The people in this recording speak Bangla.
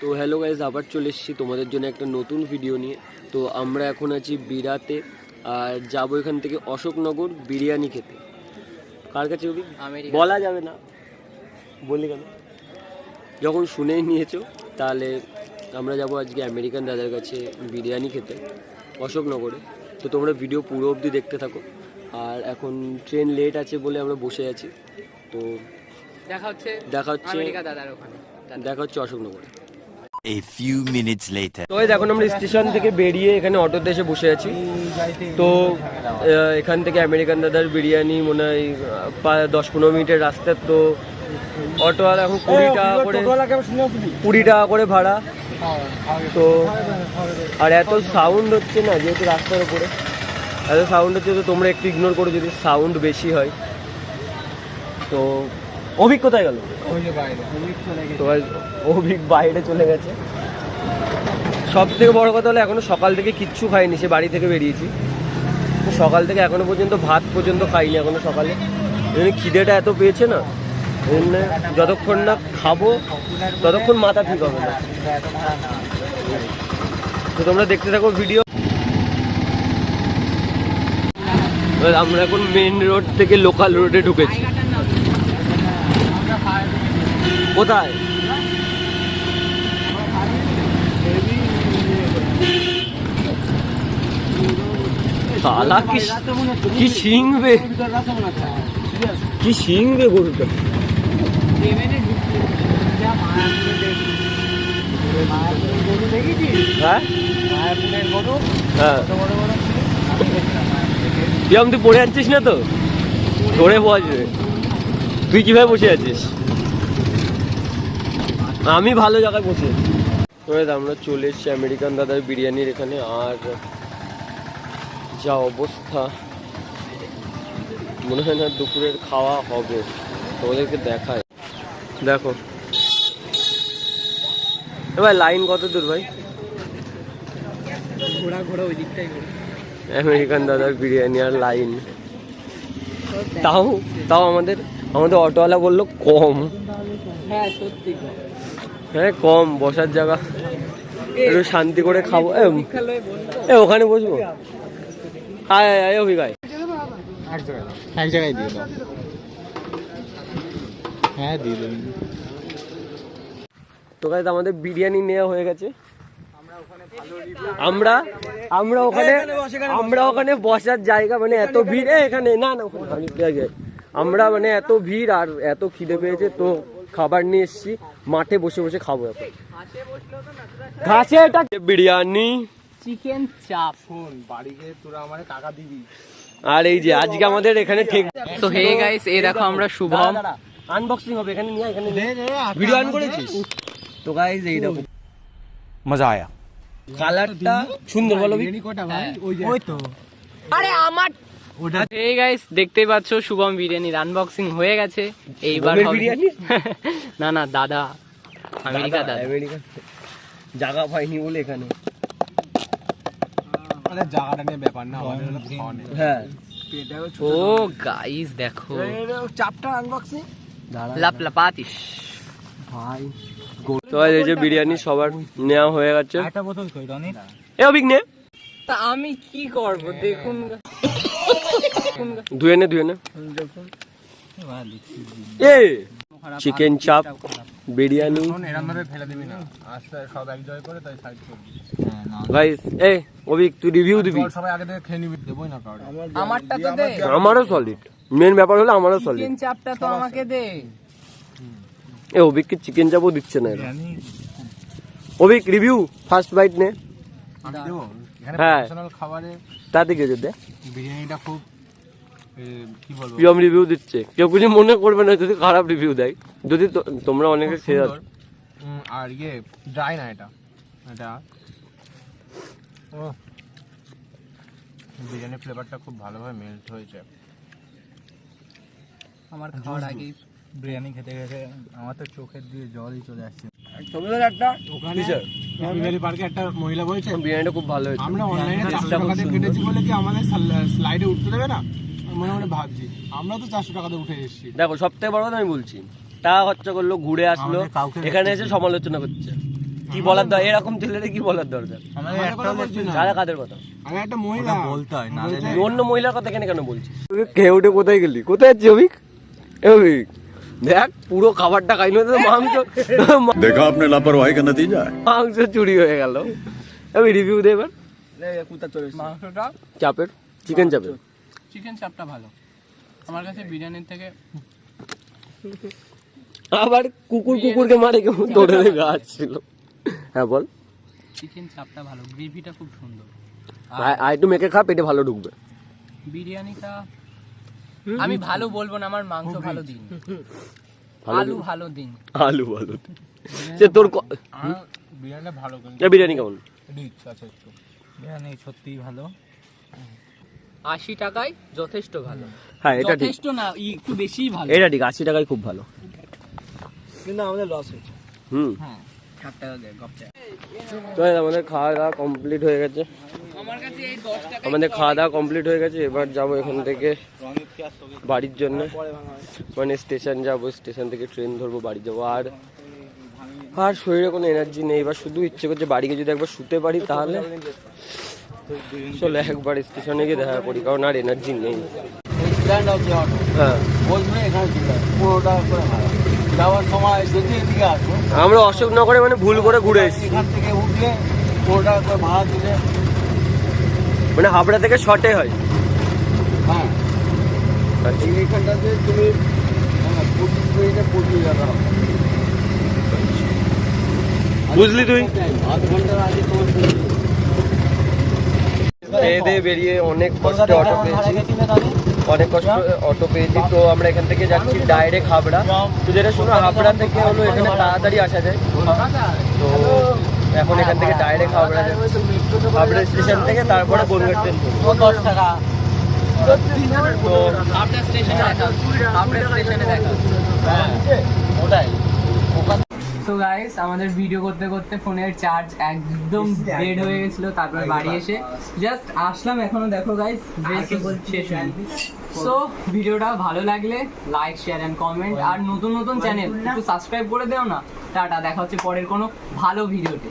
তো হ্যালো গাইজ, আবার চলে এসেছি তোমাদের জন্য একটা নতুন ভিডিও নিয়ে। তো আমরা এখন আছি বিরাতে, আর যাবো এখান থেকে অশোকনগর বিরিয়ানি খেতে। কার কাছে বলা যাবে না, বলি কেন, যখন শুনেই নিয়েছো তাহলে আমরা যাব আজকে আমেরিকান দাদার কাছে বিরিয়ানি খেতে অশোকনগরে। তো তোমরা ভিডিও পুরো অবধি দেখতে থাকো। আর এখন ট্রেন লেট আছে বলে আমরা বসে আছি। তো দেখা হচ্ছে অশোকনগরে। A few minutes later. তো এখন আমরা স্টেশন থেকে বেরিয়ে এখানে অটোতে এসে বসে আছি। তো এখান থেকে আমেরিকান দাদার বিরিয়ানি মনে হয় 10-15 মিনিটের রাস্তা। তো অটোওয়ালা এখন 20 টাকা করে ভাড়া। তো আর এত সাউন্ড হচ্ছে না, যেহেতু রাস্তার উপরে এত সাউন্ড হচ্ছে, তো তোমরা একটু ইগনোর করো যদি সাউন্ড বেশি হয়। তো অভিক কোথায় গেল? তো অভিক বাইরে চলে গেছে। সব থেকে বড় কথা হলো এখনো সকাল থেকে কিচ্ছু খাইনি, সে বাড়ি থেকে বেরিয়েছি। তো সকাল থেকে এখনো পর্যন্ত ভাত পর্যন্ত খাইনি এখনো সকালে। খিদেটা এত পেয়েছে না, যতক্ষণ না খাবো ততক্ষণ মাথা ঠিক হবে না। তো তোমরা দেখতে থাকো ভিডিও। আমরা এখন মেন রোড থেকে লোকাল রোডে ঢুকেছি। কোথায়? শালা কি শিংবে, কি শিংবে গরুটা। তুই পড়ে যাচ্ছিস না তো? ধরে বসবে। তুই কিভাবে বসে আছিস? আমি ভালো জায়গায় বসে। আমরা চলে এসেছি আমেরিকান দাদার বিরিয়ানির এখানে। আর যা অবস্থা, মনে হয় না দুপুরের খাওয়া হবে। তোমাদেরকে দেখায়, দেখো ভাই লাইন কত দূর ভাই? ঘোড়া ওই দিকটাই আমেরিকান দাদার বিরিয়ানি আর লাইন। তাও আমাদের অটোওয়ালা বললো কম। হ্যাঁ সত্যি, হ্যাঁ কম, বসার জায়গা একটু শান্তি করে খাবো। ওখানে বসবো। আয় অভিগায় এক জায়গায় দিয়ে দাও। হ্যাঁ দিয়ে দেবেন। তো গাইস আমাদের বিরিয়ানি নেওয়া হয়ে গেছে। আমরা ওখানে বসার জায়গা, মানে এত ভিড় এখানে না আমরা মানে এত ভিড় আর এত খিদে পেয়েছে, তো খাবার নিয়ে এসছি, মাঠে বসে বসে খাবো এখন। ঘাসে এটা বিরিয়ানি, চিকেন চাপ। ফোন বাড়ি গিয়ে তোরা আমারে টাকা দিবি। আর এই যে আজকে আমাদের এখানে ঠিক। তো হে গাইস, এই দেখো আমরা শুভম আনবক্সিং হবে এখানে নিয়ে। এখানে ভিডিও অন করেছিস তো গাইস? এই দেখো मजा आया। কালারটা সুন্দর, বলো ওই তো। আরে আমার ওটা। এই গাইস দেখতেই পাচ্ছ শুভম বিরিয়ানির আনবক্সিং হয়ে গেছে। এইবার বিরিয়ানি না দাদা আমেরিকা জায়গা পাইনি বলে এখানে। আরে জায়গাটা নিয়ে ব্যাপার না, আমাদের হলো খাওয়া নেই। হ্যাঁ ও গাইস দেখো চাপটা আনবক্সিং লাপলাপাতিস ভাই। তো এই যে বিরিয়ানি সবার নেওয়া হয়ে গেছে। একটা বোতল কই রনি? এ অভিক নে। তা আমি কি করব দেখুন। ধুয়ে নে এ চিকেন চাপ বিরিয়ানি। এরকম ভাবে ফেলে দিবি না, আস্তে সব এক জায়গায় করে তাই সাইড করবি। গাইস এ অভিক তুই রিভিউ দিবি। সবাই আগে থেকে খেয়ে নিবি, দেবই না কাউকে। আমারটা তো দে। আমারও সলিড, মেন ব্যাপার হলো আমারও সলিড। চিকেন চাপটা তো আমাকে দে। এ অভিককে চিকেন চাপও দিচ্ছে না এরা। অভিক রিভিউ ফার্স্ট বাইট নে। আমি দেব এখানে হ্যাঁ প্রফেশনাল খাবারে তাতে কি দে বিরিয়ানিটা খুব কি বলবো, প্রিয়ম রিভিউ দিচ্ছে। কেউ কিছু মনে করবে না যদি খারাপ রিভিউ দেয়, যদি তোমরা অনেকে খেয়ে যাচ্ছ। আর ড্রাই না, এটা ও বিরিয়ানির ফ্লেভারটা খুব ভালোভাবে মেল্ট হয়েছে। আমার খাওয়ার আগে বিরিয়ানি খেতে খেতে আমার তো চোখের দিয়ে জলই চলে আসছে। পার্কে একটা মহিলা বলছে বিরিয়ানিটা খুব ভালো হয়েছে। আমরা অনলাইনে 400 টাকা দিয়ে কেটেছি বলে কি আমাদের স্লাইডে উঠতে দেবে না? মনে ভাবছি আমরা তো 400 টাকা দিয়ে উঠে এসেছি। দেখো সব থেকে বড় কথা আমি বলছি, টাকা খরচা করলো, ঘুরে আসলো, এখানে এসে সমালোচনা করছে। কি বলার দরকার, এরকম ছেলেদের কি বলার দরকার? কারা কাদের কথা? আমি একটা মহিলা বলতে হয় না অন্য মহিলার কথা কেন বলছিস? খেয়ে উঠে কোথায় গেলি? কোথায় যাচ্ছি অভিক? অভিক দেখ পুরো খাবারটা খাইনি তো মাংস। देखा आपने लापरवाही का नतीजा है। মাংস চুরি হয়ে গেল। আমি রিভিউ দে এবার। মাংসটা চাপের চিকেন চাপের চিকেন চাপটা ভালো আমার কাছে বিরিয়ানির থেকে। আবার কুকুরকে মারে কেমন দৌড়ে গাছ ছিল। হ্যাঁ বল। চিকেন চাপটা ভালো, গ্রেভিটা খুব সুন্দর। আর একটু মেখে খা, পেটে ভালো ঢুকবে। বিরিয়ানিটা আমি ভালো বলবো না, আমার মাংস ভালো দিন, আলু ভালো দিন, আলু ভালো সে তোর বিরিয়ানি ভালো কিন্তু বিরিয়ানি কেমন? রিচ আছে একটু, বিরিয়ানি সত্যিই ভালো। 80 টাকায় যথেষ্ট ভালো। হ্যাঁ এটা ঠিক, যথেষ্ট না, একটু বেশিই ভালো। এটা ঠিক, 80 টাকায় খুব ভালো। কিন্তু আমাদের লস হয়েছে। হ্যাঁ 60 টাকা দেয় গপটা। তো আমাদের খাওয়া দাওয়া কমপ্লিট হয়ে গেছে। আমার কাছে এই 10 টাকা আমাদের খাওয়া দাওয়া কমপ্লিট হয়ে গেছে। এবার যাবো এখান থেকে বাড়ির জন্য, মানে স্টেশন যাবো, স্টেশন থেকে ট্রেন ধরবো, বাড়ি যাবো। আর শরীরে কোনো এনার্জি নেই। এবার শুধু ইচ্ছে করছে বাড়ি গিয়ে যদি একবার শুতে পারি তাহলে চলো একবার স্টেশনে গিয়ে দেখা করি, কারণ আর এনার্জি নেই। স্ট্যান্ড আছে অটো, হ্যাঁ বলবে এখানে ঠিক আছে, পুরোটা করে ভাড়া যাওয়ার সময় যদি এদিকে আসো, আমরা অশোকনগরে মানে ভুল করে ঘুরে এসেছি, এখান থেকে উঠলে পুরোটা করে ভাড়া দিলে। মানে হাবড়া থেকে শর্টে হয়। হ্যাঁ আচ্ছা এইখানটাতে তুমি 25 মিনিটে পৌঁছে যাবে। বুঝলি তুই? আধ ঘন্টার আগে তোমার খেয়ে দিয়ে বেরিয়ে অনেক কষ্টে অটো পেয়েছি, অনেক কষ্ট অটো পেয়েছি। তো আমরা এখান থেকে যাচ্ছি ডাইরেক্ট হাবড়া। তো যেটা শোনো, হাবড়া থেকে হলো এখানে তাড়াতাড়ি আসা যায়। তো এখন এখান থেকে ডাইরেক্ট হাবড়া যাচ্ছি, হাবড়া স্টেশন থেকে তারপরে বনগাঁ ট্রেন ধরবো। 10 টাকা। তো আপনার স্টেশনে দেখা, আপনার স্টেশনে দেখা। হ্যাঁ ওটাই। সো গাইস, আমাদের ভিডিও করতে করতে ফোনের চার্জ একদম ডেড হয়ে গেছিল। তারপর বাড়ি এসে জাস্ট আসলাম, এখনো দেখো গাইস ড্রেস শেষ হয়নি। সো ভিডিওটা ভালো লাগলে লাইক, শেয়ার এন্ড কমেন্ট, আর নতুন চ্যানেল একটু সাবস্ক্রাইব করে দাও না। টাটা, দেখা হচ্ছে পরের কোনো ভালো ভিডিওতে।